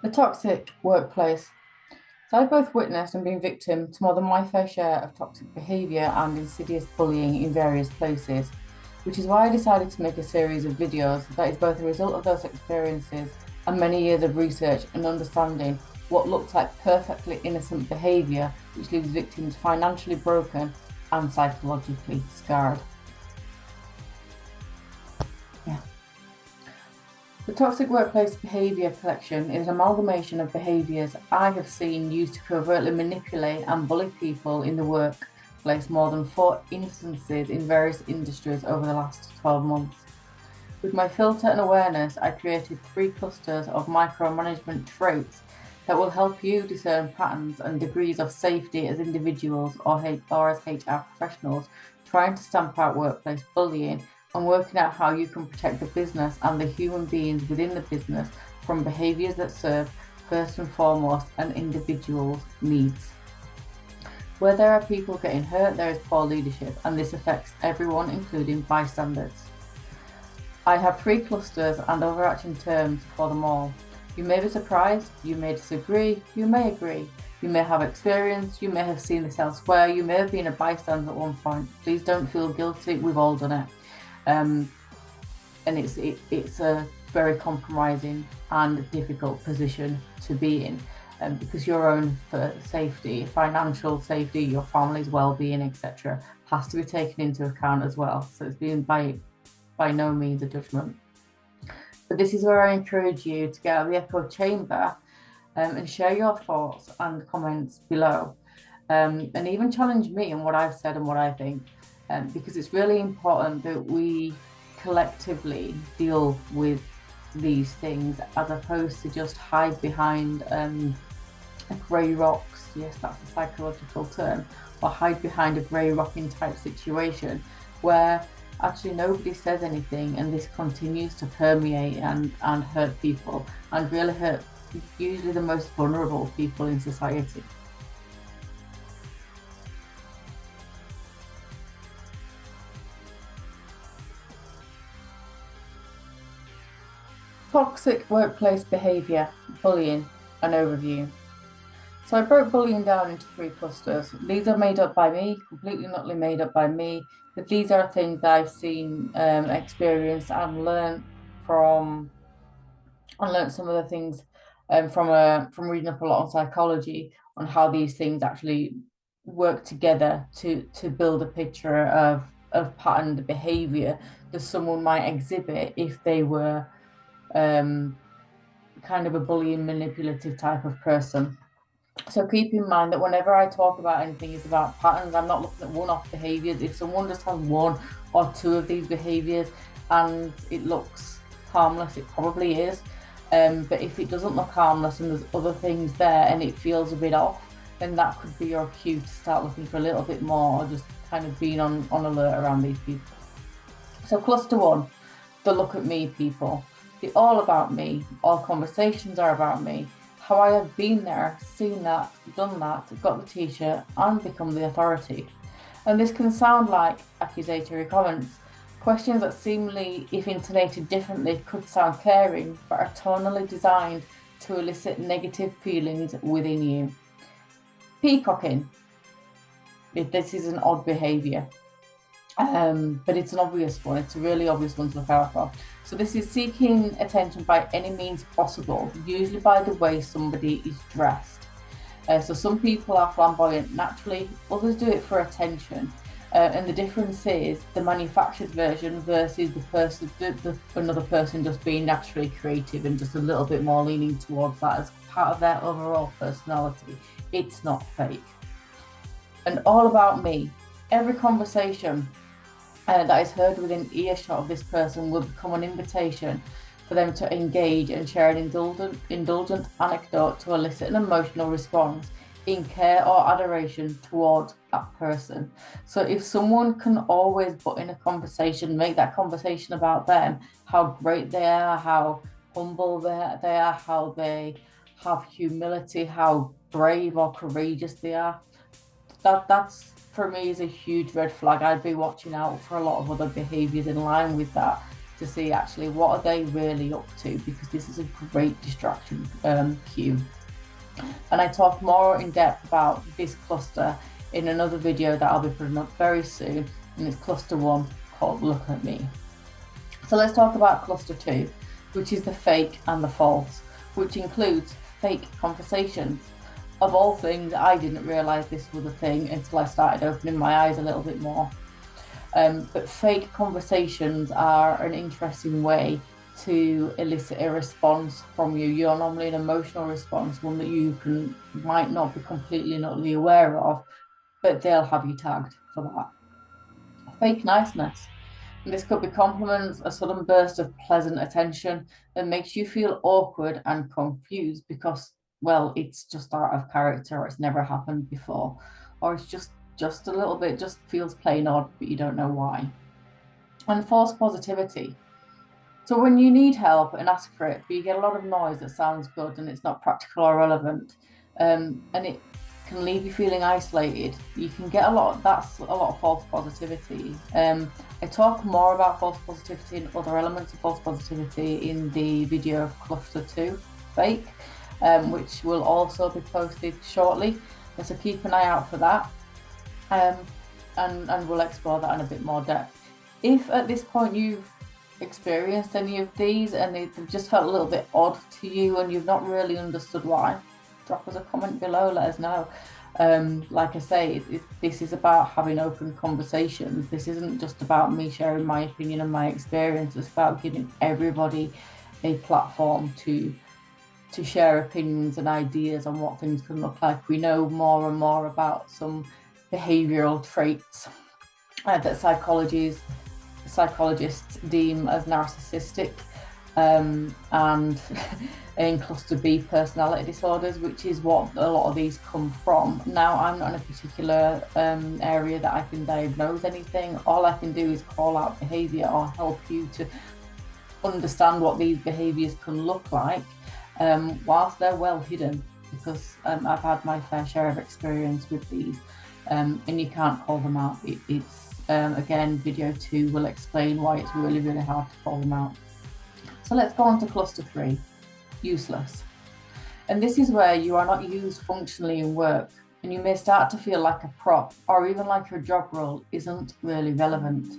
The toxic workplace. So I've both witnessed and been victim to more than my fair share of toxic behaviour and insidious bullying in various places, which is why I decided to make a series of videos that is both a result of those experiences and many years of research and understanding what looks like perfectly innocent behaviour which leaves victims financially broken and psychologically scarred. Yeah. The Toxic Workplace Behaviour collection is an amalgamation of behaviours I have seen used to covertly manipulate and bully people in the workplace more than 4 instances in various industries over the last 12 months. With my filter and awareness, I created 3 clusters of micromanagement traits that will help you discern patterns and degrees of safety as individuals or as HR professionals trying to stamp out workplace bullying and working out how you can protect the business and the human beings within the business from behaviours that serve, first and foremost, an individual's needs. Where there are people getting hurt, there is poor leadership, and this affects everyone, including bystanders. I have 3 clusters and overarching terms for them all. You may be surprised, you may disagree, you may agree, you may have experience, you may have seen this elsewhere, you may have been a bystander at one point. Please don't feel guilty, we've all done it. And it's a very compromising and difficult position to be in, because your own safety, financial safety, your family's well-being, etc., has to be taken into account as well. So it's been by no means a judgment. But this is where I encourage you to get out of the echo chamber, and share your thoughts and comments below, and even challenge me on what I've said and what I think. Because it's really important that we collectively deal with these things as opposed to just hide behind grey rocks. Yes, that's a psychological term, or hide behind a grey rocking type situation where actually nobody says anything and this continues to permeate and hurt people and really hurt usually the most vulnerable people in society. Toxic workplace behaviour, bullying, an overview. So I broke bullying down into 3 clusters. These are made up by me, completely not made up by me, but these are things that I've seen, experienced, and learned from, and learned some of the things from reading up a lot on psychology on how these things actually work together to build a picture of patterned behaviour that someone might exhibit if they were kind of a bullying, manipulative type of person. So keep in mind that whenever I talk about anything, it's about patterns. I'm not looking at one-off behaviours. If someone just has 1 or 2 of these behaviours and it looks harmless, it probably is. But if it doesn't look harmless and there's other things there and it feels a bit off, then that could be your cue to start looking for a little bit more, or just kind of being on alert around these people. So cluster 1, the look at me people. The all about me. All conversations are about me. How I have been there, seen that, done that, got the t-shirt and become the authority. And this can sound like accusatory comments. Questions that seemingly, if intonated differently, could sound caring, but are tonally designed to elicit negative feelings within you. Peacocking. This is an odd behaviour. But it's an obvious one. It's a really obvious one to look out for. So this is seeking attention by any means possible, usually by the way somebody is dressed. So some people are flamboyant naturally, others do it for attention. And the difference is the manufactured version versus another person just being naturally creative and just a little bit more leaning towards that as part of their overall personality. It's not fake. And all about me. Every conversation that is heard within earshot of this person will become an invitation for them to engage and share an indulgent anecdote to elicit an emotional response in care or adoration towards that person. So if someone can always put in a conversation, make that conversation about them, how great they are, how humble they are, how they have humility, how brave or courageous they are, that's for me is a huge red flag. I'd be watching out for a lot of other behaviours in line with that to see actually what are they really up to, because this is a great distraction cue. And I talk more in depth about this cluster in another video that I'll be putting up very soon, and it's cluster 1 called Look at Me. So let's talk about cluster 2, which is the fake and the false, which includes fake conversations. Of all things, I didn't realise this was a thing until I started opening my eyes a little bit more. But fake conversations are an interesting way to elicit a response from you. You're normally an emotional response, one that you might not be completely and utterly aware of, but they'll have you tagged for that. Fake niceness. And this could be compliments, a sudden burst of pleasant attention that makes you feel awkward and confused because, well, it's just out of character, or it's never happened before, or it's just a little bit, just feels plain odd, but you don't know why. And false positivity. So when you need help and ask for it, but you get a lot of noise that sounds good and it's not practical or relevant, and it can leave you feeling isolated. You can get that's a lot of false positivity. I talk more about false positivity and other elements of false positivity in the video of cluster 2, fake, which will also be posted shortly. So keep an eye out for that. And we'll explore that in a bit more depth. If at this point you've experienced any of these and they've just felt a little bit odd to you and you've not really understood why, drop us a comment below, let us know. Like I say, this is about having open conversations. This isn't just about me sharing my opinion and my experience. It's about giving everybody a platform to share opinions and ideas on what things can look like. We know more and more about some behavioral traits that psychologists deem as narcissistic, and in cluster B personality disorders, which is what a lot of these come from. Now, I'm not in a particular area that I can diagnose anything. All I can do is call out behaviour or help you to understand what these behaviours can look like, whilst they're well hidden, because I've had my fair share of experience with these, and you can't call them out. It's again, video 2 will explain why it's really, really hard to call them out. So let's go on to cluster 3, useless. And this is where you are not used functionally in work, and you may start to feel like a prop, or even like your job role isn't really relevant.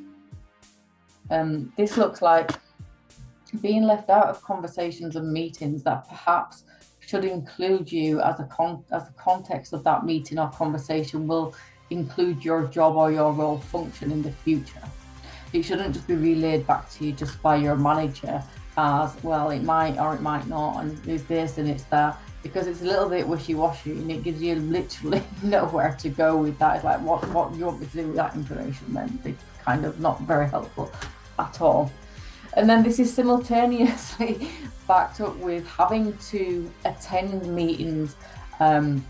This looks like being left out of conversations and meetings that perhaps should include you as the context of that meeting or conversation will include your job or your role function in the future. It shouldn't just be relayed back to you just by your manager as, well, it might or it might not, and there's this and it's that, because it's a little bit wishy-washy and it gives you literally nowhere to go with that. It's like, what do you want me to do with that information then? It's kind of not very helpful at all. And then this is simultaneously backed up with having to attend meetings and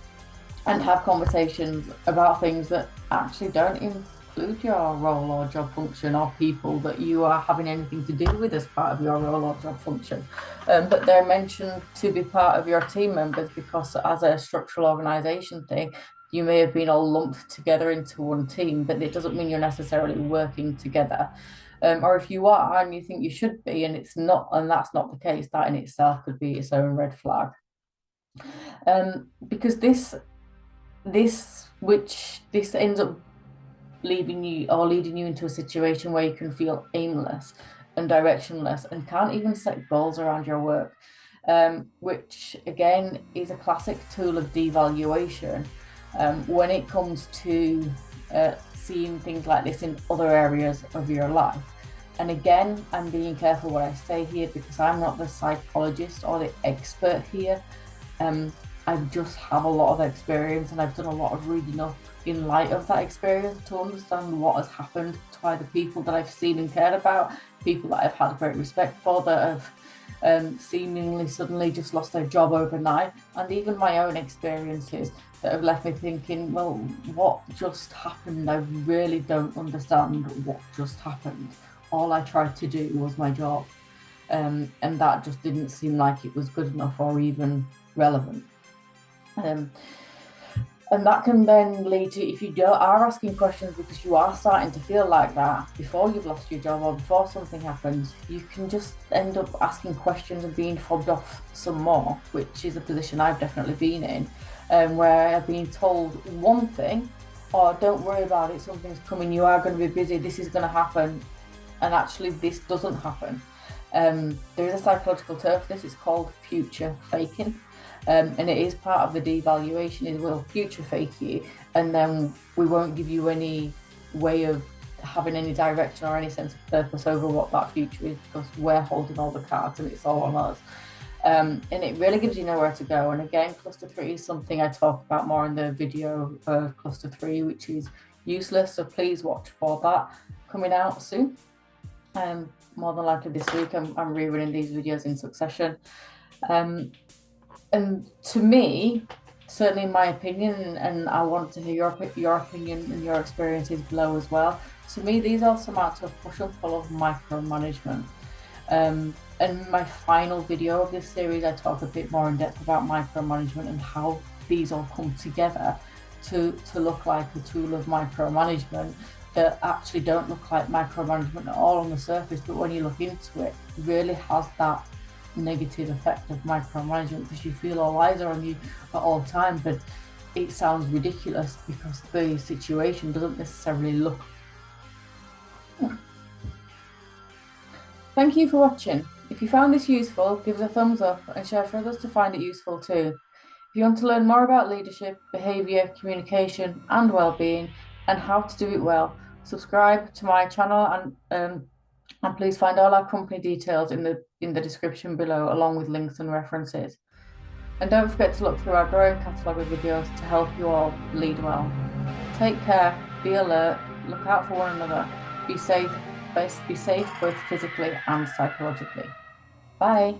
have conversations about things that actually don't include your role or job function or people that you are having anything to do with as part of your role or job function. But they're mentioned to be part of your team members because as a structural organisation thing, you may have been all lumped together into one team, but it doesn't mean you're necessarily working together. Or if you are and you think you should be and it's not, and that's not the case, that in itself could be its own red flag. Because this ends up leading you into a situation where you can feel aimless and directionless and can't even set goals around your work, which again is a classic tool of devaluation when it comes to seeing things like this in other areas of your life. And again, I'm being careful what I say here because I'm not the psychologist or the expert here. I just have a lot of experience and I've done a lot of reading up in light of that experience to understand what has happened to either people that I've seen and cared about, people that I've had great respect for that have seemingly suddenly just lost their job overnight, and even my own experiences that have left me thinking, well, what just happened? I really don't understand what just happened. All I tried to do was my job, and that just didn't seem like it was good enough or even relevant. And that can then lead to, if you are asking questions because you are starting to feel like that before you've lost your job or before something happens, you can just end up asking questions and being fobbed off some more, which is a position I've definitely been in, where I've been told one thing, or don't worry about it, something's coming, you are going to be busy, this is going to happen, and actually this doesn't happen. There is a psychological term for this, it's called future faking. And it is part of the devaluation is we'll future fake you, and then we won't give you any way of having any direction or any sense of purpose over what that future is, because we're holding all the cards and it's all on us. And it really gives you nowhere to go. And again, cluster 3 is something I talk about more in the video of cluster 3, which is useless, so please watch for that coming out soon. More than likely this week. I'm rerunning these videos in succession. And to me, certainly in my opinion, and I want to hear your opinion and your experiences below as well. To me, these also amount to a push and pull of micromanagement. In my final video of this series, I talk a bit more in depth about micromanagement and how these all come together to look like a tool of micromanagement that actually don't look like micromanagement at all on the surface, but when you look into it, really has that negative effect of micromanagement, because you feel all eyes are on you at all time, but it sounds ridiculous because the situation doesn't necessarily look. Thank you for watching. If you found this useful, give us a thumbs up and share for others to find it useful too. If you want to learn more about leadership, behaviour, communication and well-being and how to do it well, subscribe to my channel, and please find all our company details in the description below, along with links and references. And don't forget to look through our growing catalogue of videos to help you all lead well. Take care, be alert, look out for one another, be safe both physically and psychologically. Bye.